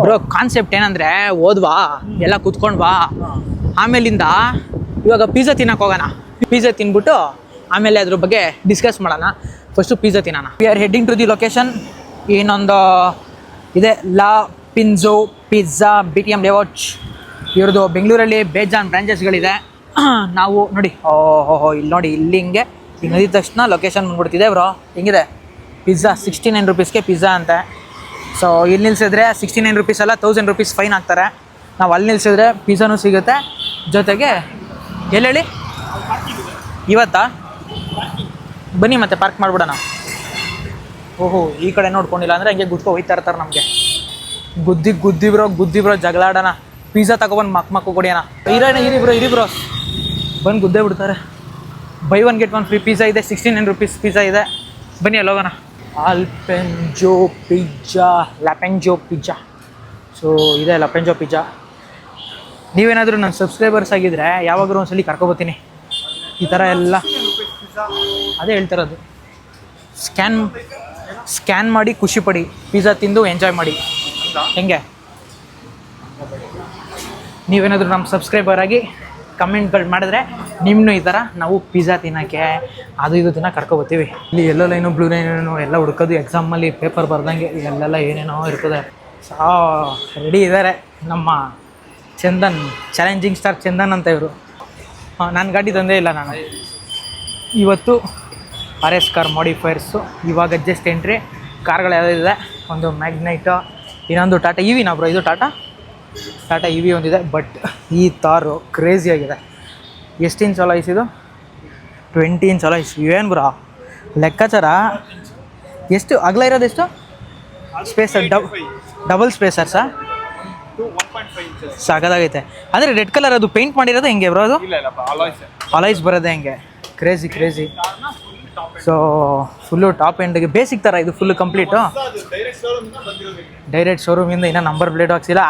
Bro concept ಏನಂದ್ರೆ ಓದ್ವಾ ಎಲ್ಲ ಕುತ್ಕೊಂಡ್ವಾ ಆಮೇಲಿಂದ ಇವಾಗ ಪಿಜ್ಜಾ ತಿನ್ನಕ್ಕೆ ಹೋಗೋಣ. ಪಿಜ್ಜಾ ತಿನ್ಬಿಟ್ಟು ಆಮೇಲೆ ಅದ್ರ ಬಗ್ಗೆ ಡಿಸ್ಕಸ್ ಮಾಡೋಣ. ಫಸ್ಟು ಪಿಜ್ಜಾ ತಿನ್ನೋಣ. We are heading to the location. ಇನ್ನೊಂದು ಇದೆ La Pino'z pizza BTM layout. ಇವ್ರದ್ದು ಬೆಂಗಳೂರಲ್ಲಿ ಬೇಜಾನ್ ಬ್ರಾಂಚಸ್ಗಳಿದೆ. ನಾವು ನೋಡಿ ಓಹೋ ಇಲ್ಲಿ ನೋಡಿ, ಇಲ್ಲಿ ಹಿಂಗೆ ಈಗ ನದಿದ ತಕ್ಷಣ ಲೊಕೇಶನ್ ಬಂದ್ಬಿಡ್ತಿದೆ ಬ್ರೋ. ಹಿಂಗಿದೆ ಪಿಜ್ಜಾ 69 ರೂಪೀಸ್ಗೆ ಪಿಜ್ಜಾ ಅಂತೆ. ಸೊ ಇಲ್ಲಿ ನಿಲ್ಸಿದ್ರೆ 69 ರೂಪೀಸ್ ಅಲ್ಲ 1000 ರೂಪೀಸ್ ಫೈನ್ ಹಾಕ್ತಾರೆ. ನಾವು ಅಲ್ಲಿ ನಿಲ್ಸಿದ್ರೆ ಪಿಜ್ಜಾನೂ ಸಿಗುತ್ತೆ, ಜೊತೆಗೆ ಎಲ್ಲೇಳಿ ಇವತ್ತಾ ಬನ್ನಿ ಮತ್ತೆ ಪಾರ್ಕ್ ಮಾಡಿಬಿಡೋಣ. ಓಹೋ ಈ ಕಡೆ ನೋಡ್ಕೊಂಡಿಲ್ಲ ಅಂದರೆ ಹಂಗೆ ಗುದ್ಕೊ ಹೋಯ್ತಾ ಇರ್ತಾರೆ ನಮಗೆ. ಗುದ್ದಿ ಬ್ರೋ ಜಗಳಾಡೋಣ. ಪಿಜ್ಜಾ ತಗೊಬಂದು ಮಕ್ಕು ಕೊಡಿಯೋಣ. ಇರಿ ಬ್ರೋ ಬಂದು ಗುದ್ದೇ ಬಿಡ್ತಾರೆ. ಬೈ 1 get 1 ಫ್ರೀ ಪಿಜ್ಜಾ ಇದೆ. 69 ರೂಪೀಸ್ ಪಿಜ್ಜಾ ಇದೆ. ಬನ್ನಿ ಅಲ್ಲಿ ಹೋಗೋಣ. ಲ್ಯಾಪೆಂಜೋ ಪಿಜ್ಜಾ. ಸೊ ಇದೆ ಲ್ಯಾಪೆಂಜೋ ಪಿಜ್ಜಾ. ನೀವೇನಾದರೂ ನನ್ನ ಸಬ್ಸ್ಕ್ರೈಬರ್ಸ್ ಆಗಿದ್ದರೆ ಯಾವಾಗಲೂ ಒಂದ್ಸಲಿ ಕರ್ಕೊಬತ್ತೀನಿ. ಈ ಥರ ಎಲ್ಲ ಅದೇ ಹೇಳ್ತಿರೋದು. ಸ್ಕ್ಯಾನ್ ಮಾಡಿ ಖುಷಿ ಪಡಿ, ಪಿಜ್ಜಾ ತಿಂದು ಎಂಜಾಯ್ ಮಾಡಿ. ಹೆಂಗೆ ನೀವೇನಾದರೂ ನಮ್ಮ ಸಬ್ಸ್ಕ್ರೈಬರ್ ಆಗಿ ಕಮೆಂಟ್ಗಳು ಮಾಡಿದ್ರೆ ನಿಮ್ಮನ್ನು ಈ ಥರ ನಾವು ಪಿಜ್ಜಾ ತಿನ್ನೋಕ್ಕೆ ಅದು ಇದು ತಿನ್ನೋಕೆ ಕರ್ಕೊಬತ್ತೀವಿ. ಇಲ್ಲಿ ಎಲ್ಲೋ ಲೈನು ಬ್ಲೂ ಲೈನು ಎಲ್ಲ ಹುಡ್ಕೋದು, ಎಕ್ಸಾಮಲ್ಲಿ ಪೇಪರ್ ಬರ್ದಂಗೆ ಎಲ್ಲೆಲ್ಲ ಏನೇನೋ ಇರ್ತದೆ. ರೆಡಿ ಇದ್ದಾರೆ ನಮ್ಮ ಚಂದನ್, ಚಾಲೆಂಜಿಂಗ್ ಸ್ಟಾರ್ ಚಂದನ್ ಅಂತ ಇವರು. ನಾನು ಗಾಡಿ ತಂದೇ ಇಲ್ಲ. ನಾನು ಇವತ್ತು RS ಕಾರ್ ಮಾಡಿಫೈರ್ಸು. ಇವಾಗ ಜಸ್ಟ್ ಎಂಟ್ರಿ. ಕಾರ್ಗಳು ಯಾವುದಿದೆ, ಒಂದು ಮ್ಯಾಗ್ನೈಟು, ಇನ್ನೊಂದು ಟಾಟಾ EV ಬ್ರೋ. ಇದು ಟಾಟಾ EV ಒಂದಿದೆ. ಬಟ್ ಈ ತಾರು ಕ್ರೇಜಿಯಾಗಿದೆ. ಎಷ್ಟು ಇಂಚ್ ಅಲಾಯ್ಸ್ ಇದು? 20 ಇಂಚ್ ಅಲಾಯ್ಸ್. ಏನು ಬ್ರೋ ಲೆಕ್ಕಾಚಾರ? ಎಷ್ಟು ಅಗಲ ಇರೋದು? ಎಷ್ಟು ಸ್ಪೇಸರ್? ಡಬಲ್ ಸ್ಪೇಸರ್ಸಾ? ಸಾಕಾಗೈತೆ. ಅಂದರೆ ರೆಡ್ ಕಲರ್ ಅದು ಪೇಂಟ್ ಮಾಡಿರೋದು ಹೆಂಗೆ ಬ್ರೋ? ಅದು ಅಲಾಯ್ಸ್ ಬರೋದೆ ಹೆಂಗೆ? ಕ್ರೇಜಿ. ಸೊ ಫುಲ್ಲು ಟಾಪ್ ಎಂಡ್ಗೆ ಬೇಸಿಕ್ ಥರ ಇದು ಫುಲ್ಲು ಕಂಪ್ಲೀಟು. ಡೈರೆಕ್ಟ್ ಶೋರೂಮಿಂದ ಇನ್ನೂ ನಂಬರ್ ಪ್ಲೇಟ್ ಹಾಕ್ಸಿಲ್ಲ.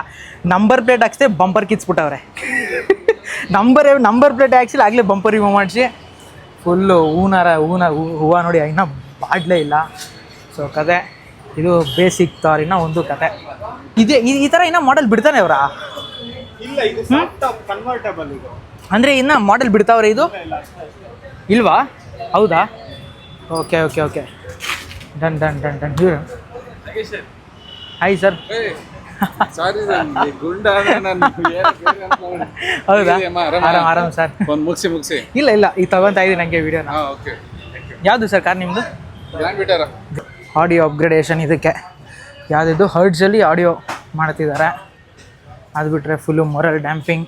ನಂಬರ್ ಪ್ಲೇಟ್ ಹಾಕ್ಸಿದೆ ಬಂಪರ್ ಕಿತ್ಸ್ಬಿಟ್ಟವ್ರೆ. ನಂಬರ್ ಪ್ಲೇಟ್ ಹಾಕ್ಸಿಲ್ಲ, ಆಗಲೇ ಬಂಪರ್ ರಿಮೂವ್ ಮಾಡಿಸಿ ಫುಲ್ಲು ಹೂವು ನೋಡಿ ಇನ್ನೂ ಬಾಡ್ಲೇ ಇಲ್ಲ. ಸೊ ಕತೆ ಇದು ಬೇಸಿಕ್ ತಾರಿನ ಒಂದು ಕತೆ ಇದೆ. ಈ ಥರ ಇನ್ನೂ ಮಾಡೆಲ್ ಬಿಡ್ತಾನೆ ಅವರಾ? ಅಂದರೆ ಇನ್ನೂ ಮಾಡೆಲ್ ಬಿಡ್ತಾವ್ರೆ ಇದು ಇಲ್ವಾ? ಹೌದಾ? Okay done. Hi sir. ಹೌದಾ? ಆರಾಮ್ ಸರ್. ಮುಗಿಸಿ ಇಲ್ಲ ಈಗ ತಗೊತಾ ಇದ್ದೀನಿ ನನಗೆ ವಿಡಿಯೋನ. ಯಾವುದು ಸರ್ ಕಾರ್ ನಿಮ್ಮದು? Audio upgradation. ಇದಕ್ಕೆ ಯಾವುದಿದು ಹರ್ಡ್ಸಲ್ಲಿ ಆಡಿಯೋ ಮಾಡ್ತಿದ್ದಾರೆ. ಅದು ಬಿಟ್ಟರೆ ಫುಲ್ಲು ಮೊರಲ್ ಡ್ಯಾಂಪಿಂಗ್.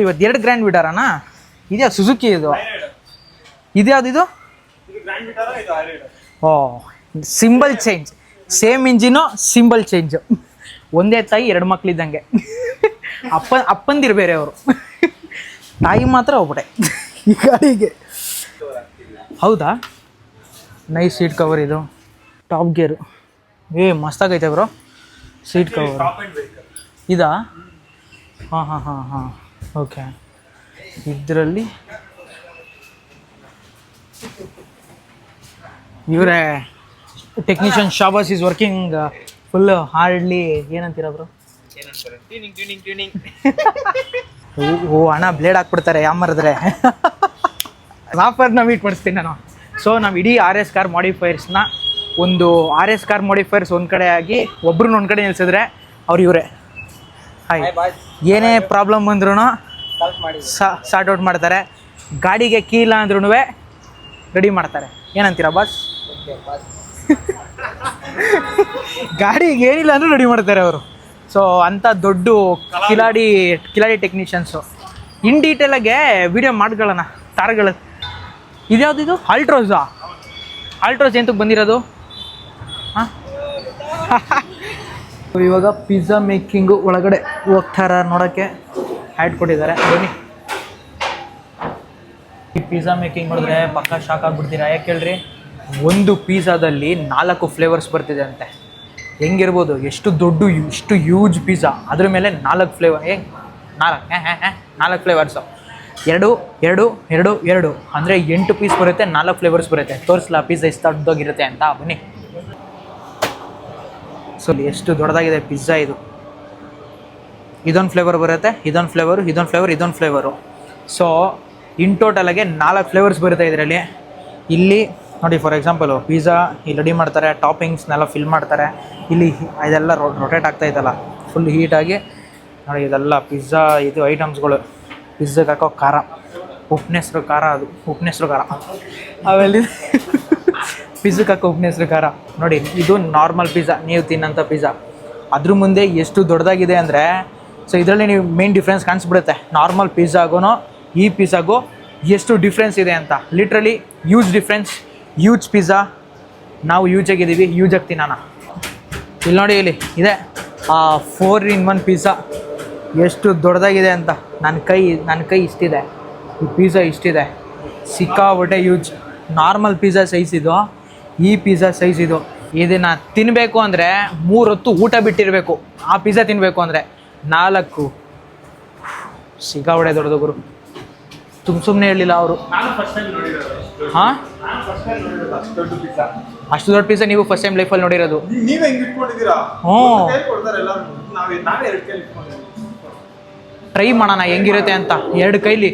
ಇವತ್ತು 2 ಗ್ರ್ಯಾಂಡ್ ವಿಟಾರನ ಇದೆಯಾ? ಸುಜುಕಿ ಇದು ಇದ್ಯಾವುದಿದು? Symbol change. Same engine, symbol change. ಒಂದೇ ತಾಯಿ 2 ಮಕ್ಕಳಿದ್ದಂಗೆ. ಅಪ್ಪಂದಿರು ಬೇರೆ ಅವರು, ತಾಯಿ ಮಾತ್ರ ಒಬ್ಬಡೆ ಈ ಗಾಡಿಗೆ. ಹೌದಾ? ನೈಸ್ ಸೀಟ್ ಕವರ್ ಇದು. ಟಾಪ್ ಗೇರು ಮಸ್ತಾಗೈತೆ ಬ್ರೋ ಸೀಟ್ ಕವರ್. ಇದಾ? ಹಾಂ ಓಕೆ. ಇದರಲ್ಲಿ ಇವರೇ ಟೆಕ್ನಿಷಿಯನ್ ಶಾಬಾಸ್ ಈಸ್ ವರ್ಕಿಂಗ್ ಫುಲ್ ಹಾರ್ಡ್ಲಿ. ಏನಂತೀರ ಬ್ರೋ? ಟ್ಯೂನಿಂಗ್. ಓ ಅಣ್ಣ ಬ್ಲೇಡ್ ಹಾಕ್ಬಿಡ್ತಾರೆ ಯಾಮರಿದ್ರೆ. ಆಫರ್ನ ಮೀಟ್ ಮಾಡಿಸ್ತೀನಿ ನಾನು. ಸೊ ನಾವು ಇಡೀ RS ಕಾರ್ ಮಾಡಿಫೈರ್ಸ್ನ ಒಂದು RS ಕಾರ್ ಮಾಡಿಫೈರ್ಸ್ ಒಂದು ಕಡೆ ಆಗಿ ಒಬ್ರನ್ನ ಒಂದು ಕಡೆ ನಿಲ್ಸಿದ್ರೆ ಇವರೇ. ಹಾಯ್. ಏನೇ ಪ್ರಾಬ್ಲಮ್ ಬಂದ್ರೂ ಸಾರ್ಟ್ ಔಟ್ ಮಾಡ್ತಾರೆ. ಗಾಡಿಗೆ ಕೀ ಇಲ್ಲ ಅಂದ್ರೂ ರೆಡಿ ಮಾಡ್ತಾರೆ. ಏನಂತೀರಾ ಬಾಸ್? ಗಾಡಿಗೆ ಏನಿಲ್ಲ ಅಂದರೂ ರೆಡಿ ಮಾಡ್ತಾರೆ ಅವರು. ಸೊ ಅಂಥ ದೊಡ್ಡ ಕಿಲಾಡಿ ಟೆಕ್ನಿಷಿಯನ್ಸು. ಇನ್ ಡೀಟೇಲಾಗೆ ವಿಡಿಯೋ ಮಾಡ್ಕೊಳ್ಳೋಣ ತಾರ್ಗಳು. ಇದ್ಯಾವುದಿದು? ಆಲ್ಟ್ರೋಸ್ ಎಂತಕ್ಕೆ ಬಂದಿರೋದು? ಹಾಂ ಇವಾಗ ಪಿಜ್ಜಾ ಮೇಕಿಂಗು ಒಳಗಡೆ ಹೋಗ್ತಾರ ನೋಡೋಕ್ಕೆ ಹ್ಯಾಡ್ ಕೊಟ್ಟಿದ್ದಾರೆ. ಬನ್ನಿ. ಈ ಪಿಜ್ಜಾ ಮೇಕಿಂಗ್ ನೋಡಿದ್ರೆ ಪಕ್ಕ ಶಾಕ್ ಆಗಿಬಿಡ್ತೀರಾ. ಯಾಕೆ ಹೇಳ್ರಿ, ಒಂದು ಪಿಜ್ಜಾದಲ್ಲಿ 4 ಫ್ಲೇವರ್ಸ್ ಬರ್ತಿದೆ ಅಂತೆ. ಹೆಂಗಿರ್ಬೋದು? ಎಷ್ಟು ಹ್ಯೂಜ್ ಪಿಜ್ಜಾ, ಅದ್ರ ಮೇಲೆ 4 ಫ್ಲೇವರ್. 4 ಫ್ಲೇವರ್ಸು. 2 ಅಂದರೆ 8 ಪೀಸ್ ಬರುತ್ತೆ, 4 ಫ್ಲೇವರ್ಸ್ ಬರುತ್ತೆ. ತೋರಿಸ್ಲಾ ಪಿಜ್ಜಾ ಎಷ್ಟು ದೊಡ್ಡದಾಗಿರುತ್ತೆ ಅಂತ? ಬನ್ನಿ. ಸೊ ಎಷ್ಟು ದೊಡ್ಡದಾಗಿದೆ ಪಿಜ್ಜಾ ಇದು. ಇದೊಂದು ಫ್ಲೇವರ್ ಬರುತ್ತೆ, ಇದೊಂದು ಫ್ಲೇವರು, ಇದೊಂದು ಫ್ಲೇವರ್, ಇದೊಂದು ಫ್ಲೇವರು. ಸೊ ಇನ್ ಟೋಟಲಾಗೆ 4 ಫ್ಲೇವರ್ಸ್ ಬರುತ್ತೆ ಇದರಲ್ಲಿ. ಇಲ್ಲಿ ನೋಡಿ, ಫಾರ್ ಎಕ್ಸಾಂಪಲು ಪಿಜ್ಜಾ ಇಲ್ಲಿ ರೆಡಿ ಮಾಡ್ತಾರೆ, ಟಾಪಿಂಗ್ಸ್ನೆಲ್ಲ ಫಿಲ್ ಮಾಡ್ತಾರೆ. ಇಲ್ಲಿ ಇದೆಲ್ಲ ರೊಟೇಟ್ ಆಗ್ತಾ ಇದ್ದಲ್ಲ, ಫುಲ್ ಹೀಟಾಗಿ ನೋಡಿ. ಇದೆಲ್ಲ ಪಿಜ್ಜಾ ಇದು ಐಟಮ್ಸ್ಗಳು. ಪಿಜ್ಜಾಗೆ ಹಾಕೋ ಖಾರ, ಉಪ್ಪಿನೆಸ್ರು ಖಾರ, ಅದು ಉಪ್ಪಿನೆಸ್ರು ಖಾರ. ಆಮೇಲೆ ಪಿಜ್ಜಾಗೆ ಹಾಕೋ ಉಪ್ಪಿನೆಸ್ರು ಖಾರ ನೋಡಿ. ಇದು ನಾರ್ಮಲ್ ಪಿಜ್ಜಾ, ನೀವು ತಿನ್ನೋಂಥ ಪಿಜ್ಜಾ. ಅದ್ರ ಮುಂದೆ ಎಷ್ಟು ದೊಡ್ಡದಾಗಿದೆ ಅಂದರೆ, ಸೊ ಇದರಲ್ಲಿ ನೀವು ಮೇನ್ ಡಿಫ್ರೆನ್ಸ್ ಕಾಣಿಸ್ಬಿಡುತ್ತೆ. ನಾರ್ಮಲ್ ಪಿಜ್ಜಾಗೂ ಈ ಪಿಜ್ಜಾಗೂ ಎಷ್ಟು ಡಿಫ್ರೆನ್ಸ್ ಇದೆ ಅಂತ. Literally huge difference. Huge pizza. ನಾವು ಯೂಜಾಗಿದ್ದೀವಿ, ಯೂಜಾಗಿ ತಿನ್ನೋಣ. ಇಲ್ಲಿ ನೋಡಿ, ಇಲ್ಲಿ ಇದೆ 4-in-1 ಪಿಜ್ಜಾ. ಎಷ್ಟು ದೊಡ್ಡದಾಗಿದೆ ಅಂತ. ನನ್ನ ಕೈ ಇಷ್ಟಿದೆ, ಈ ಪಿಜ್ಜಾ ಇಷ್ಟಿದೆ. ಸಿಕ್ಕಾಬಿಟ್ಟೆ ಯೂಜ್. ನಾರ್ಮಲ್ ಪಿಜ್ಜಾ ಸೈಜ್ ಇದು, ಈ ಪಿಜ್ಜಾ ಸೈಜ್ ಇದು. ಇದನ್ನು ತಿನ್ನಬೇಕು ಅಂದರೆ 3 ಹೊತ್ತು ಊಟ ಬಿಟ್ಟಿರಬೇಕು. ಆ ಪಿಜ್ಜಾ ತಿನ್ನಬೇಕು ಅಂದರೆ 4 ಸಿಕ್ಕಾಬಿಟ್ಟೆ ದೊಡ್ಡದು ಗುರು. ಸುಮ್ಮನೆ ಹೇಳಿಲ್ಲ ಅವರು. ಹಾಂ, ಅಷ್ಟು ದೊಡ್ಡ ಪಿಜ್ಜಾ ನೀವು ಫಸ್ಟ್ ಟೈಮ್ ಲೈಫಲ್ಲಿ ನೋಡಿರೋದು? ಹ್ಞೂ, ಟ್ರೈ ಮಾಡೋಣ ಹೆಂಗಿರುತ್ತೆ ಅಂತ. 2 ಕೈಲಿ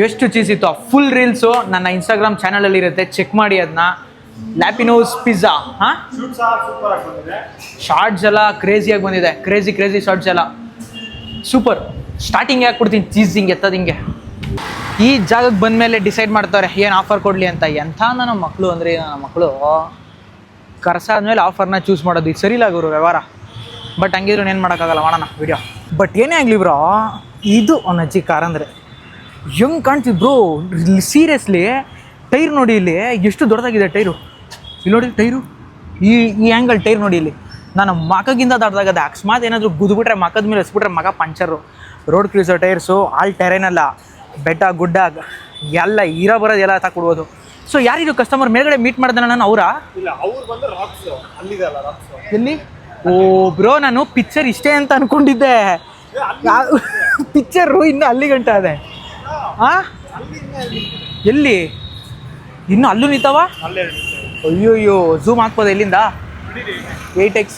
ಎಷ್ಟು ಚೀಸ್ ಇತ್ತು. ಫುಲ್ ರೀಲ್ಸು ನನ್ನ ಇನ್ಸ್ಟಾಗ್ರಾಮ್ ಚಾನಲಲ್ಲಿ ಇರುತ್ತೆ, ಚೆಕ್ ಮಾಡಿ ಅದನ್ನ. ಲ್ಯಾಪಿನೋಸ್ ಪಿಜ್ಜಾ. ಹಾಂ, ಶಾರ್ಟ್ಸ್ ಎಲ್ಲ ಕ್ರೇಜಿಯಾಗಿ ಬಂದಿದೆ. ಕ್ರೇಜಿ ಶಾರ್ಟ್ಸ್ ಎಲ್ಲ ಸೂಪರ್. ಸ್ಟಾರ್ಟಿಂಗ್ ಹಾಕ್ಬಿಡ್ತೀನಿ ಚೀಸ್ ಹಿಂಗೆ ಎತ್ತದ ಹಿಂಗೆ. ಈ ಜಾಗಕ್ಕೆ ಬಂದಮೇಲೆ ಡಿಸೈಡ್ ಮಾಡ್ತಾರೆ ಏನು ಆಫರ್ ಕೊಡಲಿ ಅಂತ. ಎಂಥ ನನ್ನ ಮಕ್ಕಳು ಅಂದರೆ, ನನ್ನ ಮಕ್ಕಳು ಕರ್ಸಾದ್ಮೇಲೆ ಆಫರ್ನ ಚೂಸ್ ಮಾಡೋದು. ಇದು ಸರಿಯಿಲ್ಲ ಗುರು ವ್ಯವಹಾರ. ಬಟ್ ಹಂಗಿದ್ರು ಏನು ಮಾಡೋಕ್ಕಾಗಲ್ಲ, ಮಾಡೋಣ ವಿಡಿಯೋ. ಬಟ್ ಏನೇ ಆಗಲಿ ಬ್ರೋ, ಇದು ಅವ್ನ ಅಜ್ಜಿ ಕಾರ್ ಅಂದರೆ ಹೆಂಗೆ ಕಾಣ್ತೀವಿ ಬ್ರೋ. ಸೀರಿಯಸ್ಲಿ ಟೈರ್ ನೋಡಿ, ಇಲ್ಲಿ ಎಷ್ಟು ದೊಡ್ಡದಾಗಿದೆ ಟೈರು. ಇಲ್ಲಿ ನೋಡಿ ಟೈರು, ಈ ಆ್ಯಂಗಲ್ ಟೈರ್ ನೋಡಿ. ಇಲ್ಲಿ ನಾನು ಮಕಗಿಂದ ದೊಡ್ಡದಾಗದೆ. ಅಕಸ್ಮಾತ್ ಏನಾದರೂ ಗುದ್ಬಿಟ್ರೆ ಮಕದ ಮೇಲೆ ಎಸ್ಬಿಟ್ರೆ ಮಗ ಪಂಚರು. ರೋಡ್ ಕ್ರೂಸರ್ ಟೈರ್ಸು, ಆಲ್ ಟೆರೇನಲ್ಲ, ಬೆಟ್ಟ ಗುಡ್ಡ ಎಲ್ಲ ಇರೋ ಬರೋದು ಎಲ್ಲ ತಗೊಡ್ಬೋದು. ಸೊ ಯಾರಿದು ಕಸ್ಟಮರ್ ಮೇಲ್ಗಡೆ ಮೀಟ್ ಮಾಡಿದೆ ನಾನು? ಅವರಾ? ಎಲ್ಲಿ? ಓ ಬ್ರೋ, ನಾನು ಪಿಕ್ಚರ್ ಇಷ್ಟೇ ಅಂತ ಅನ್ಕೊಂಡಿದ್ದೆ. ಪಿಕ್ಚರು ಇನ್ನು ಅಲ್ಲಿ ಗಂಟ ಅದೇ. ಹಾಂ, ಎಲ್ಲಿ? ಇನ್ನು ಅಲ್ಲೂ ನಿಂತವ? ಅಯ್ಯೋಯ್ಯೋ, ಝೂಮ್ ಹಾಕ್ಬೋದು ಎಲ್ಲಿಂದ? 8X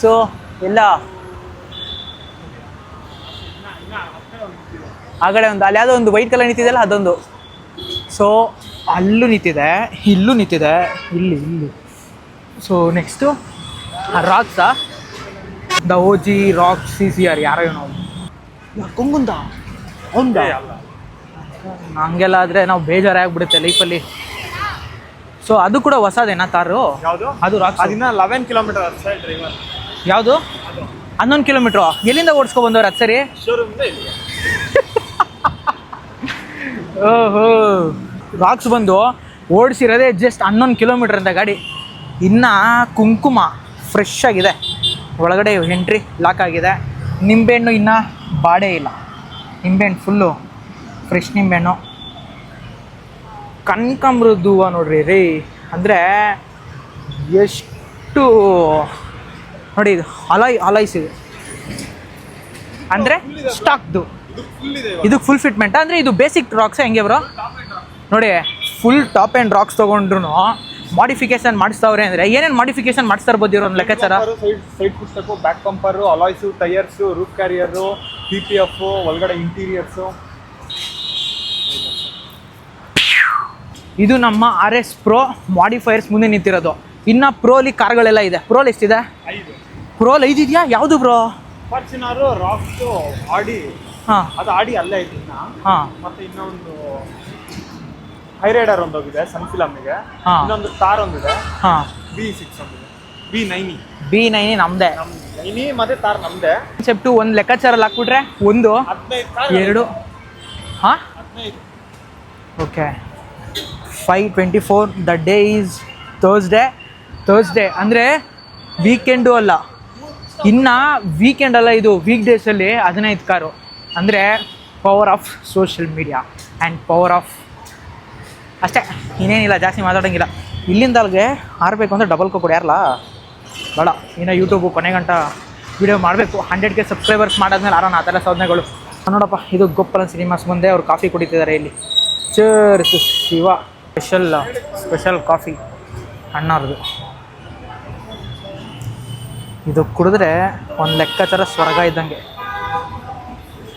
ಎಲ್ಲ ಆಗಡೆ ಒಂದು ಅಲ್ಲಿ ಯಾವುದೋ ಒಂದು ವೈಟ್ ಕಲರ್ ನಿಂತಿದೆಯಲ್ಲ, ಅದೊಂದು. ಸೊ ಅಲ್ಲೂ ನಿಂತಿದೆ, ಇಲ್ಲೂ ನಿಂತಿದೆ, ಇಲ್ಲಿ. ಸೊ ನೆಕ್ಸ್ಟು ರಾಕ್ಸಾ, ದ OG ರಾಕ್ CCR ಯಾರೋ ನಾವು ಕೊಂಗುಂದ ಹೌದ. ಹಂಗೆಲ್ಲ ಆದರೆ ನಾವು ಬೇಜಾರಾಗ್ಬಿಡುತ್ತೆ ಲೈಫಲ್ಲಿ. ಸೊ ಅದು ಕೂಡ ಹೊಸದೇನಾ ಕಾರು? ಅದು ರಾಕ್. ಅದನ್ನ 11 ಕಿಲೋಮೀಟರ್ ಅಷ್ಟೇ ಡ್ರೈವರ್. ಯಾವುದು? 11 ಕಿಲೋಮೀಟ್ರು. ಎಲ್ಲಿಂದ ಓಡಿಸ್ಕೊಬಂದವ್ರು ಅದು? ಸರಿ, ಓಹೋ, ರಾಕ್ಸ್ ಬಂದು ಓಡಿಸಿರೋದೇ ಜಸ್ಟ್ 11 ಕಿಲೋಮೀಟರ್ ಅಂತ ಗಾಡಿ. ಇನ್ನು ಕುಂಕುಮ ಫ್ರೆಶ್ ಆಗಿದೆ, ಒಳಗಡೆ ಎಂಟ್ರಿ ಲಾಕ್ ಆಗಿದೆ. ನಿಂಬೆಹಣ್ಣು ಇನ್ನೂ ಬಾಡೇ ಇಲ್ಲ. ನಿಂಬೆಹಣ್ಣು ಫುಲ್ಲು ಫ್ರೆಶ್ ನಿಂಬೆಹಣ್ಣು. ಕನಕಾಂಬರದ ಹೂವು ನೋಡ್ರಿ ರೀ, ಅಂದರೆ ಎಷ್ಟು ನೋಡಿ. ಇದು ಅಲಾಯ್ಸ್ ಇದೆ ಅಂದರೆ ಸ್ಟಾಕ್ದು. ಇದು ಫುಲ್ ಫಿಟ್ಮೆಂಟ್ ಅಂದರೆ ಇದು ಬೇಸಿಕ್ ರಾಕ್ಸ್ ಹೆಂಗೆ ಬ್ರೋ? ನೋಡಿ, ಫುಲ್ ಟಾಪ್ ಆ್ಯಂಡ್ ರಾಕ್ಸ್ ತೊಗೊಂಡ್ರು ಮಾಡಿಫಿಕೇಶನ್ ಮಾಡಿಸ್ತಾವ್ರೆ. ಅಂದರೆ ಏನೇನು ಮಾಡಿಫಿಕೇಶನ್ ಮಾಡಿಸ್ತಾ ಇರ್ಬೋದು ಇರೋ ಒಂದು ಲೆಕ್ಕಾಚಾರ? ಸೈಡ್ ಪುಸ್ತಕು, back bumper, alloys, tyres, roof carrier, PPF, ಒಳಗಡೆ ಇಂಟೀರಿಯರ್ಸು. ಇದು ನಮ್ಮ RS Pro ಮಾಡಿಫೈಯರ್ಸ್ ಮುಂದೆ ನಿಂತಿರೋದು. ಇನ್ನು ಪ್ರೋಲಿ ಕಾರ್ಗಳೆಲ್ಲ ಇದೆ. ಪ್ರೋಲ್ ಎಷ್ಟಿದೆ? 5. ಪ್ರೋಲ್ 5 ಇದೆಯಾ? ಯಾವುದು ಬ್ರೋ? ಫಾರ್ಚುನರು, ರಾಕ್ಸು, ಆಡಿ. ಹಾಂ, ಅದು ಆಡಿ ಅಲ್ಲೇ ಐತಿ ಇನ್ನು. ಹಾಂ, ಮತ್ತು ಇನ್ನೊಂದು ಹೈರೈಡರ್ ಒಂದೋಗಿದೆ ಸನ್ ಫಿಲಮ್ಗೆ. ಇನ್ನೊಂದು ಸ್ಟಾರ್ ಒಂದಿದೆ. ಹಾಂ, B6 ಒಂದಿದೆ, B9 ನಮ್ಮದೇ. 9 ಮತ್ತು ತಾರ್ ನಮ್ಮದೇ. ಕಾನ್ಸೆಪ್ಟು ಒಂದು ಲೆಕ್ಕಾಚಾರಲ್ಲಿ ಹಾಕ್ಬಿಟ್ರೆ 1, 2. ಹಾಂ, 15. Okay. 5/24. The day is Thursday ಅಂದರೆ ವೀಕೆಂಡು ಅಲ್ಲ, ಇನ್ನು ವೀಕೆಂಡ್ ಅಲ್ಲ, ಇದು ವೀಕ್ ಡೇಸಲ್ಲಿ 15 ಕಾರು. ಅಂದರೆ power of social media and power of ಅಷ್ಟೇ, ಇನ್ನೇನಿಲ್ಲ, ಜಾಸ್ತಿ ಮಾತಾಡೋಂಗಿಲ್ಲ. ಇಲ್ಲಿಂದ ಅಲ್ಲಿಗೆ ಆರಬೇಕು ಅಂದರೆ ಡಬಲ್ ಕೊಡಿ ಯಾರಲ್ಲ ಬೇಡ. ಇನ್ನು ಯೂಟ್ಯೂಬು ಕೊನೆ ಗಂಟ ವೀಡಿಯೋ ಮಾಡಬೇಕು. 100K ಸಬ್ಸ್ಕ್ರೈಬರ್ಸ್ ಮಾಡಾದ್ಮೇಲೆ ಆರೋಣ ಆ ಥರ ಸಾಧನೆಗಳು. ನೋಡಪ್ಪ, ಇದು ಗೋಪಾಲನ್ ಸಿನಿಮಾಸ್ ಮುಂದೆ ಅವ್ರು ಕಾಫಿ ಕುಡಿತಿದ್ದಾರೆ ಇಲ್ಲಿ. ಚರ್ಸ್ ಶಿವ ಸ್ಪೆಷಲ್ ಕಾಫಿ ಅಣ್ಣವ್ರದ್ದು. ಇದು ಕುಡಿದ್ರೆ ಒಂದು ಲೆಕ್ಕಾಚಾರ ಸ್ವರ್ಗ ಇದ್ದಂಗೆ.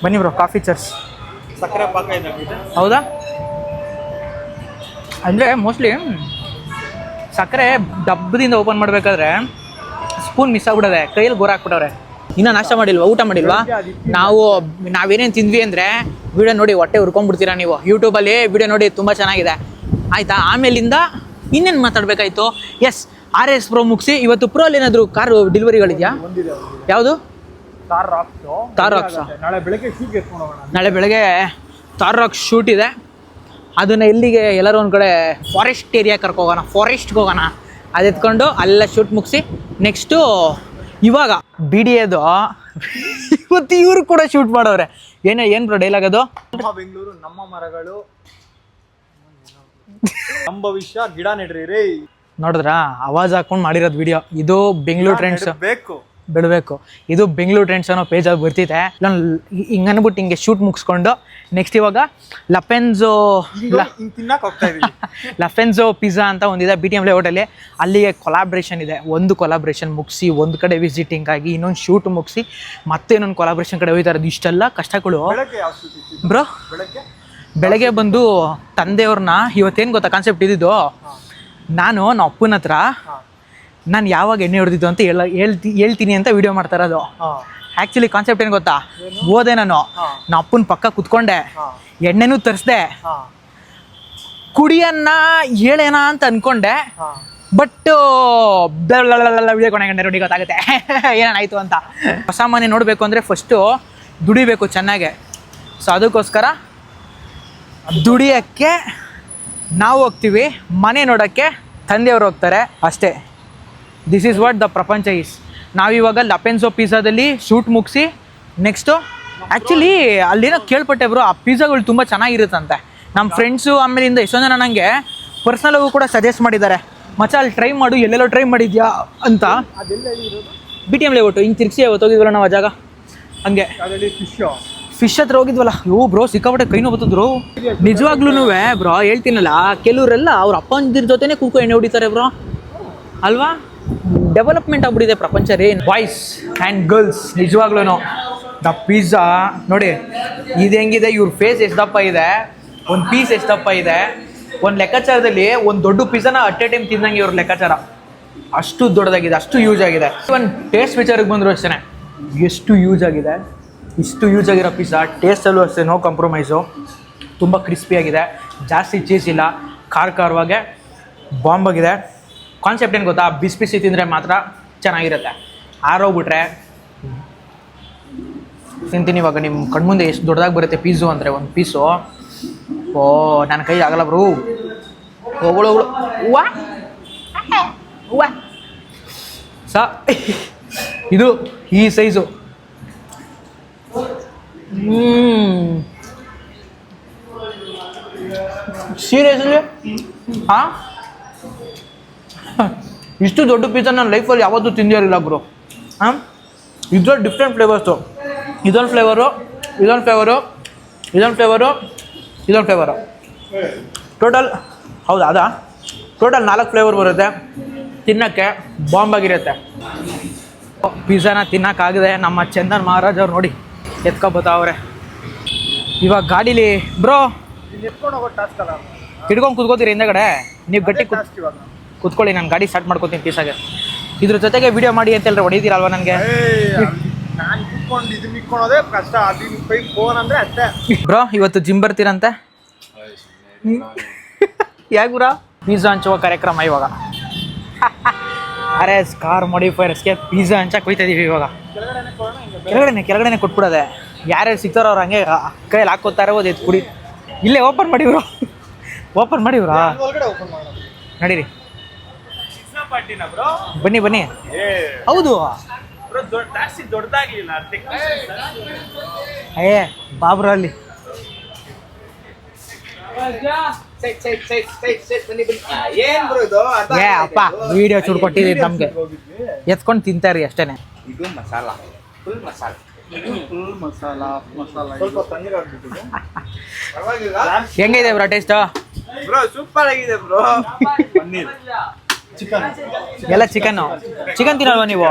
ಬನ್ನಿ ಬ್ರೋ, ಕಾಫಿ ಚರ್ಸ್. ಸಕ್ಕರೆ ಪಾಕ ಇದ್ದಂಗಿದೆ. ಹೌದಾ? ಅಂದರೆ ಮೋಸ್ಟ್ಲಿ ಸಕ್ಕರೆ ಡಬ್ಬದಿಂದ ಓಪನ್ ಮಾಡಬೇಕಾದ್ರೆ ಸ್ಪೂನ್ ಮಿಸ್ ಆಗ್ಬಿಡೋದೆ, ಕೈಯಲ್ಲಿ ಗೋರ ಹಾಕ್ಬಿಟ್ಟವ್ರೆ. ಇನ್ನೂ ನಾಷ್ಟ ಮಾಡಿಲ್ವಾ, ಊಟ ಮಾಡಿಲ್ವಾ? ನಾವೇನೇನು ತಿಂದ್ವಿ ಅಂದರೆ ವಿಡಿಯೋ ನೋಡಿ ಹೊಟ್ಟೆ ಹುರ್ಕೊಂಡ್ಬಿಡ್ತೀರಾ ನೀವು. ಯೂಟ್ಯೂಬಲ್ಲಿ ವಿಡಿಯೋ ನೋಡಿ ತುಂಬ ಚೆನ್ನಾಗಿದೆ ಆಯಿತಾ. ಆಮೇಲಿಂದ ಇನ್ನೇನು ಮಾತಾಡಬೇಕಾಯ್ತು? ಎಸ್, RS Pro ಮುಗಿಸಿ ಇವತ್ತು ಪ್ರೋಲ್ಲಿ ಏನಾದರೂ ಕಾರು ಡೆಲಿವರಿಗಳಿದೆಯಾ? ಯಾವುದು? ತಾರ್ ರಾಕ್ಸ್. ನಾಳೆ ಬೆಳಗ್ಗೆ ಶೂಟ್ಗೆ ಎತ್ಕೊಂಡು ಹೋಗೋಣ. ನಾಳೆ ಬೆಳಗ್ಗೆ ತಾರ್ ರಾಕ್ಸ್ ಶೂಟ್ ಇದೆ. ಅದನ್ನು ಎಲ್ಲಿಗೆ, ಎಲ್ಲರೂ ಒಂದು ಕಡೆ ಫಾರೆಸ್ಟ್ ಏರಿಯಾ ಕರ್ಕೋಗೋಣ, ಫಾರೆಸ್ಟ್ಗೆ ಹೋಗೋಣ. ಅದು ಎತ್ಕೊಂಡು ಅಲ್ಲ ಶೂಟ್ ಮುಗಿಸಿ ನೆಕ್ಸ್ಟು ಇವಾಗ BDAದು ಇವತ್ತು ಇವರು ಕೂಡ ಶೂಟ್ ಮಾಡೋರೆ. ಏನು ಬ್ರೋ ಡೈಲಾಗ್ ಅದು? ನಮ್ಮ ಬೆಂಗಳೂರು ನಮ್ಮ ಮರಗಳು, ನಮ್ಮ ಭವಿಷ್ಯ, ಗಿಡ ನೆಡ್ರಿ ರೇ. ನೋಡಿದ್ರಾ, ಆವಾಜ್ ಹಾಕೊಂಡು ಮಾಡಿರೋದು ವಿಡಿಯೋ. ಇದು ಬೆಂಗಳೂರು ಟ್ರೆಂಡ್ಸ್ ಬಿಡಬೇಕು. ಇದು ಬೆಂಗಳೂರು ಟ್ರೆಂಡ್ಸ್ ಅನ್ನೋ ಪೇಜಲ್ಲಿ ಬರ್ತಿದೆ. ನಾನು ಹಿಂಗೆ ಅಂದ್ಬಿಟ್ಟು ಹಿಂಗೆ ಶೂಟ್ ಮುಗಿಸ್ಕೊಂಡು ನೆಕ್ಸ್ಟ್ ಇವಾಗ ಲಫೆನ್ಸೋ ಪಿಜ್ಜಾ ಅಂತ ಒಂದಿದೆ BTM ಲೇಔಟಲ್ಲಿ. ಅಲ್ಲಿಗೆ ಕೊಲಾಬ್ರೇಷನ್ ಇದೆ. ಒಂದು ಕೊಲಾಬ್ರೇಷನ್ ಮುಗಿಸಿ ಒಂದು ಕಡೆ ವಿಸಿಟಿಂಗ್ ಆಗಿ ಇನ್ನೊಂದು ಶೂಟ್ ಮುಗಿಸಿ ಮತ್ತೆ ಇನ್ನೊಂದು ಕೊಲಾಬ್ರೇಷನ್ ಕಡೆ ಹೋಗ್ತಾ ಇರೋದು. ಇಷ್ಟೆಲ್ಲ ಕಷ್ಟಗಳು ಬ್ರೋ. ಬೆಳಗ್ಗೆ ಬಂದು ತಂದೆಯವ್ರನ್ನ ಇವತ್ತೇನು ಗೊತ್ತಾ ಕಾನ್ಸೆಪ್ಟ್ ಇದ್ದಿದ್ದು, ನಾನು ನಮ್ಮ ಅಪ್ಪನ ಹತ್ರ ನಾನು ಯಾವಾಗ ಎಣ್ಣೆ ಹೊಡೆದಿದ್ದು ಅಂತ ಹೇಳ್ತೀನಿ ಅಂತ ವಿಡಿಯೋ ಮಾಡ್ತಾ ಇರೋದು. ಆ್ಯಕ್ಚುಲಿ ಕಾನ್ಸೆಪ್ಟ್ ಏನು ಗೊತ್ತಾ, ಹೋದೆ ನಾನು ನಮ್ಮ ಅಪ್ಪನ ಪಕ್ಕ ಕುತ್ಕೊಂಡೆ, ಎಣ್ಣೆನೂ ತರಿಸ್ದೆ, ಕುಡಿಯನ್ನ ಹೇಳೇನಾ ಅಂತ ಅಂದ್ಕೊಂಡೆ. ಬಟ್ ವಿಡಿಯೋ ಕೊನೆಗಂಡೆ ನೋಡಿ ಗೊತ್ತಾಗುತ್ತೆ ಏನಾಯ್ತು ಅಂತ. ಹೊಸ ಮನೆ ನೋಡಬೇಕು ಅಂದರೆ ಫಸ್ಟು ದುಡಿಬೇಕು ಚೆನ್ನಾಗೆ. ಸೊ ಅದಕ್ಕೋಸ್ಕರ ದುಡಿಯೋಕ್ಕೆ ನಾವು ಹೋಗ್ತೀವಿ, ಮನೆ ನೋಡೋಕ್ಕೆ ತಂದೆಯವರು ಹೋಗ್ತಾರೆ ಅಷ್ಟೇ. ದಿಸ್ ಈಸ್ ವಾಟ್ ದ ಪ್ರಪಂಚ ಈಸ್. ನಾವಿವಾಗ ಲಫೆನ್ಸೋ ಪಿಜ್ಜಾದಲ್ಲಿ ಶೂಟ್ ಮುಗಿಸಿ ನೆಕ್ಸ್ಟು ಆ್ಯಕ್ಚುಲಿ ಅಲ್ಲೇನೋ ಕೇಳ್ಪಟ್ಟೆ ಬ್ರೋ, ಆ ಪಿಜ್ಜಾಗಳು ತುಂಬ ಚೆನ್ನಾಗಿರುತ್ತಂತೆ. ನಮ್ಮ ಫ್ರೆಂಡ್ಸು ಆಮೇಲಿಂದ ಎಷ್ಟೊಂದು ಜನ ನನಗೆ ಪರ್ಸ್ನಲಾಗೂ ಕೂಡ ಸಜೆಸ್ಟ್ ಮಾಡಿದ್ದಾರೆ, ಮಚ್ಚ ಅಲ್ಲಿ ಟ್ರೈ ಮಾಡು, ಎಲ್ಲೆಲ್ಲೋ ಟ್ರೈ ಮಾಡಿದ್ಯಾ ಅಂತ. BTM ಲೇಔಟು ಹಿಂಗೆ ತಿರ್ಗಿಸಿ ಹೋಗಿದ್ವಲ್ಲ ನಾವು ಆ ಜಾಗ. ಹಂಗೆ ಫಿಶ್ ಹತ್ರ ಹೋಗಿದ್ವಲ್ಲ. ಬ್ರೋ ಸಿಕ್ಕಾಪಟ್ಟೆ ಕೈ ನೋವು ಬರ್ತದ್ರು ನಿಜವಾಗ್ಲೂ ಬ್ರೋ. ಹೇಳ್ತೀನಲ್ಲ, ಕೆಲವರೆಲ್ಲ ಅವ್ರ ಅಪ್ಪಂದಿರ ಜೊತೆನೇ ಕೂತ್ಕೊ ಎಣ್ಣೆ ಹೊಡಿತಾರೆ ಬ್ರೋ, ಅಲ್ವಾ? ಡೆವಲಪ್ಮೆಂಟ್ ಆಗ್ಬಿಟ್ಟಿದೆ ಪ್ರಪಂಚ ರೀ. ಬಾಯ್ಸ್ ಆ್ಯಂಡ್ ಗರ್ಲ್ಸ್, ನಿಜವಾಗ್ಲೂ ದ ಪಿಜ್ಜಾ ನೋಡಿ ಇದು ಹೆಂಗಿದೆ. ಇವ್ರ ಫೇಸ್ ಎಷ್ಟು ದಪ್ಪ ಇದೆ, ಒಂದು ಪೀಸ್ ಎಷ್ಟು ದಪ್ಪ ಇದೆ. ಒಂದು ಲೆಕ್ಕಾಚಾರದಲ್ಲಿ ಒಂದು ದೊಡ್ಡ ಪಿಜ್ಜಾನ ಅಟ್ ಎ ಟೈಮ್ ತಿಂದಂಗೆ ಇವ್ರ ಲೆಕ್ಕಾಚಾರ. ಅಷ್ಟು ದೊಡ್ಡದಾಗಿದೆ, ಅಷ್ಟು ಯೂಸ್ ಆಗಿದೆ. ಒಂದು ಟೇಸ್ಟ್ ವಿಚಾರಕ್ಕೆ ಬಂದರೂ ಅಷ್ಟೇ ಎಷ್ಟು ಯೂಸ್ ಆಗಿದೆ. ಇಷ್ಟು ಯೂಸ್ ಆಗಿರೋ ಪಿಜ್ಜಾ ಟೇಸ್ಟಲ್ಲೂ ಅಷ್ಟೇ ನೋ ಕಾಂಪ್ರಮೈಸು. ತುಂಬ ಕ್ರಿಸ್ಪಿಯಾಗಿದೆ, ಜಾಸ್ತಿ ಚೀಸ್ ಇಲ್ಲ, ಖಾರವಾಗೆ ಬಾಂಬ್ ಆಗಿದೆ. ಕಾನ್ಸೆಪ್ಟ್ ಏನು ಗೊತ್ತಾ, ಬಿಸಿ ಬಿಸಿ ತಿಂದರೆ ಮಾತ್ರ ಚೆನ್ನಾಗಿರುತ್ತೆ. ಆರೋಗ್ಬಿಟ್ರೆ ತಿಂತೀನಿ. ಇವಾಗ ನಿಮ್ಮ ಕಣ್ಮುಂದೆ ಎಷ್ಟು ದೊಡ್ಡದಾಗಿ ಬರುತ್ತೆ ಪಿಜ್ಜು ಅಂದರೆ ಒಂದು ಪೀಸು. ಓ ನನ್ನ ಕೈ ಆಗಲ್ಲ ಬ್ರೂ. ಹೋಗಳು ಹೂವ ಹೂವ ಇದು ಈ ಸೈಜು. ಸೀರಿಯಸ್ಲಿ ಹಾಂ, ಇಷ್ಟು ದೊಡ್ಡ ಪಿಜ್ಜಾ ನನ್ನ ಲೈಫಲ್ಲಿ ಯಾವತ್ತೂ ತಿಂದಿರಲಿಲ್ಲ ಬ್ರೋ. ಇದ್ರಲ್ಲಿ ಡಿಫ್ರೆಂಟ್ ಫ್ಲೇವರ್ಸು. ಇದೊಂದು ಫ್ಲೇವರು, ಇದೊಂದು ಫ್ಲೇವರು, ಇದೊಂದು ಫ್ಲೇವರು, ಇದೊಂದು ಫ್ಲೇವರು. ಟೋಟಲ್ ಹೌದಾ? ಟೋಟಲ್ 4 ಫ್ಲೇವರ್ ಬರುತ್ತೆ. ತಿನ್ನೋಕ್ಕೆ ಬಾಂಬಾಗಿರುತ್ತೆ. ಪಿಜ್ಜಾನ ತಿನ್ನೋಕ್ಕಾಗದೆ ನಮ್ಮ ಚಂದನ್ ಮಹಾರಾಜ್ ಅವ್ರು ನೋಡಿ ಎತ್ಕೊಬೋತಾವ್ರೆ ಇವಾಗ ಗಾಡೀಲಿ. ಬ್ರೋ ಹಿಡ್ಕೊಂಡು ಕೂತ್ಕೋತೀರಿ ಹಿಂದೆಗಡೆ, ನೀವು ಗಟ್ಟಿ ಕೂತ್ಕೊಳ್ಳಿ, ನಾನು ಗಾಡಿ ಸ್ಟಾರ್ಟ್ ಮಾಡ್ಕೊತೀನಿ ಪೀಸಾಗೆ. ಇದ್ರ ಜೊತೆಗೆ ವಿಡಿಯೋ ಮಾಡಿ ಅಂತ ಹೇಳಿದ್ರೆ ಹೊಡಿತೀರಲ್ವ ನನಗೆ? ಬ್ರೋ ಇವತ್ತು ಜಿಮ್ ಬರ್ತೀರಂತೆ? ಯಾಕೆ ಬ್ರೋ? ಪಿಜ್ಜಾ ಹಂಚುವ ಕಾರ್ಯಕ್ರಮ ಇವಾಗ. RS ಕಾರ್ ಮಾಡಿಫೈರ್ಸ್ಗೆ ಪಿಜ್ಜಾ ಹಂಚಕ್ಕೆ ಹೋಗ್ತಾ ಇದೀವಿ ಇವಾಗ. ಕೆಳಗಡೆನೆ ಕೊಟ್ಬಿಡೋದೆ. ಯಾರ್ಯಾರು ಸಿಗ್ತಾರೋ ಅವ್ರು ಹಂಗೆ ಕೈಯಲ್ಲಿ ಹಾಕೋತಾರೆ, ಹೋದ್ ಎತ್ತು ಕುಡಿ. ಇಲ್ಲೇ ಓಪನ್ ಮಾಡಿವ್ರು, ಓಪನ್ ಮಾಡಿವ್ರಾ? ನಡೀರಿ, ಬನ್ನಿ ಬನ್ನಿ. ಹೌದು ಬಾಬ್ರ ಅಲ್ಲಿ ಅಪ್ಪ ವಿಡಿಯೋ ಚುಡ್ಕೊಟ್ಟಿದ್ದೀವಿ ನಮ್ಗೆ, ಎತ್ಕೊಂಡು ತಿಂತಾರಿ ಅಷ್ಟೇನೆ. ಇದು ಮಸಾಲ, ಫುಲ್ ಮಸಾಲ, ಹೆಂಗಿದೆ ಬ್ರೋ ಟೇಸ್ಟ್? ಬ್ರೋ ಸೂಪರ್ ಆಗಿದೆ ಬ್ರೋ. ಪನ್ನೀರ್ ಎಲ್ಲ ಚಿಕನ್ ತಿನ್ನಲ್ವಾ ನೀವು?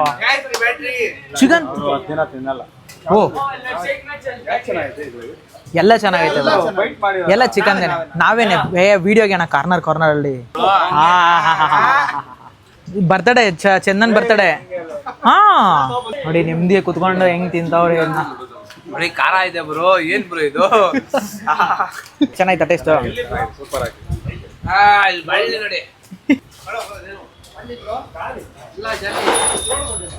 ಚಿಕನ್ ತಿನ್ನಲ್ಲ. ಓ ಎಲ್ಲ ಚೆನ್ನಾಗೈತೆ ಎಲ್ಲ ಚಿಕನ್ ನಾವೇನೆ ವಿಡಿಯೋಗೆ ಅಣ್ಣ ಕಾರ್ನರ್ ಅಲ್ಲಿ ಬರ್ತಡೇ ಚಂದನ್ ಬರ್ತಡೇ. ಹಾ ನೋಡಿ ನೆಮ್ಮದಿ ಕುತ್ಕೊಂಡು ಹೆಂಗ್ ತಿಂತಾವ್ರಿ ಅದನ್ನ. ಬರೀ ಖಾರ ಇದೆ ಬ್ರೋ, ಏನ್ ಬ್ರೋ ಇದು? ಚೆನ್ನಾಯ್ತಾ ಟೇಸ್ಟ್? ಸೂಪರ್ ಆಗಿ. ನೋಡಿ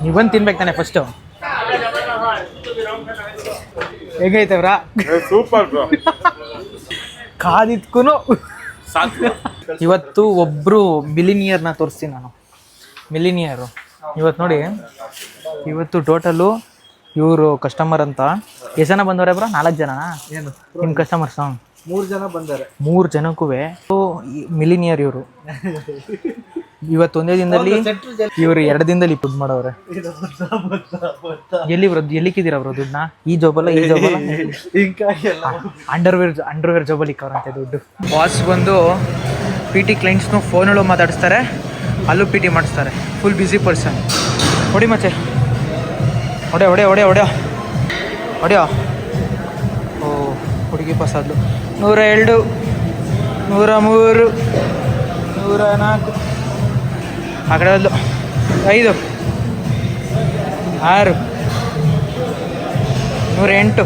ನೀವಂದು ತಿನ್ಬೇಕು ತಾನೆ ಫಸ್ಟು. ಹೇಗೈತವ್ರ? Super bro. ಕಾದಿದ್ಕೂನು ಸಾಕು. ಇವತ್ತು ಒಬ್ರು ಮಿಲಿನಿಯರ್ನ ತೋರಿಸ್ತೀನಿ ನಾನು. ಮಿಲಿನಿಯರು ಇವತ್ತು ನೋಡಿ, ಇವತ್ತು ಟೋಟಲು ಇವರು ಕಸ್ಟಮರ್ ಅಂತ ಎಷ್ಟು ಜನ ಬಂದವ್ರೆ ಬ್ರೋ? 4 ಜನನಾ ಏನು ನಿಮ್ಮ ಕಸ್ಟಮರ್ಸ್? 3 ಜನ ಬಂದಾರೆ. 3 ಜನಕ್ಕೂ ಮಿಲಿನಿಯರ್ ಇವರು. ಇವತ್ತು ಒಂದೇ ದಿನದಲ್ಲಿ ಇವರು 2 ದಿನದಲ್ಲಿ ಫುಡ್ ಮಾಡವ್ರೆ. ಎಲ್ಲಿಕ್ಕಿದ್ದೀರ ಅವರು ದುಡ್ಡನ್ನ? ಈ ಜಾಬಲ್ಲ ಅಂಡರ್ವೇರ್ ಜಾಬಲ್ಲಿ ಇಕ್ಕವ್ರಂತೆ ದುಡ್ಡು. ಬಾಸ್ ಬಂದು PT ಕ್ಲೈಂಟ್ಸ್ನು ಫೋನಲ್ಲೂ ಮಾತಾಡಿಸ್ತಾರೆ, ಅಲ್ಲೂ PT ಮಾಡಿಸ್ತಾರೆ. Full busy person. ಹೊಡಿ ಮಚ್ಚೆ, ಹೊಡೆಯೋ. ಓ ಹುಡುಗಿ ಪಾಸ್ ಆದ್ಲು. 102, 103, 104, ಆ ಕಡೆ 5, 6, 108.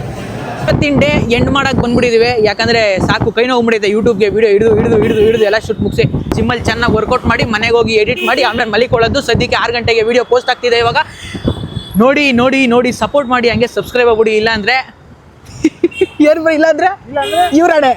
ಇವತ್ತಿನ ಡೇ ಎಂಡ್ ಮಾಡಕ್ಕೆ ಬಂದ್ಬಿಟ್ಟಿದ್ದೀವಿ. ಯಾಕಂದರೆ ಸಾಕು, ಕೈ ನೋವು ಬಿಟ್ಟಿದೆ. ಯೂಟ್ಯೂಬ್ಗೆ ವಿಡಿಯೋ ಹಿಡಿದು ಎಲ್ಲ ಶೂಟ್ ಮುಗಿಸಿ ಸಿಮ್ಮಲ್ಲಿ ಚೆನ್ನಾಗಿ ವರ್ಕೌಟ್ ಮಾಡಿ ಮನೆಗೆ ಹೋಗಿ ಎಡಿಟ್ ಮಾಡಿ ಆಮೇಲೆ ಮಲಿಕೊಳ್ಳೋದು. ಸದ್ಯಕ್ಕೆ 6 ಗಂಟೆಗೆ ವಿಡಿಯೋ ಪೋಸ್ಟ್ ಆಗ್ತಿದೆ. ಇವಾಗ ನೋಡಿ ಸಪೋರ್ಟ್ ಮಾಡಿ, ಹಂಗೆ ಸಬ್ಸ್ಕ್ರೈಬ್ ಆಗ್ಬಿಡಿ. ಇಲ್ಲಾಂದರೆ ಏನು ಇಲ್ಲ ಅಂದರೆ ಇವ್ರಡೆ.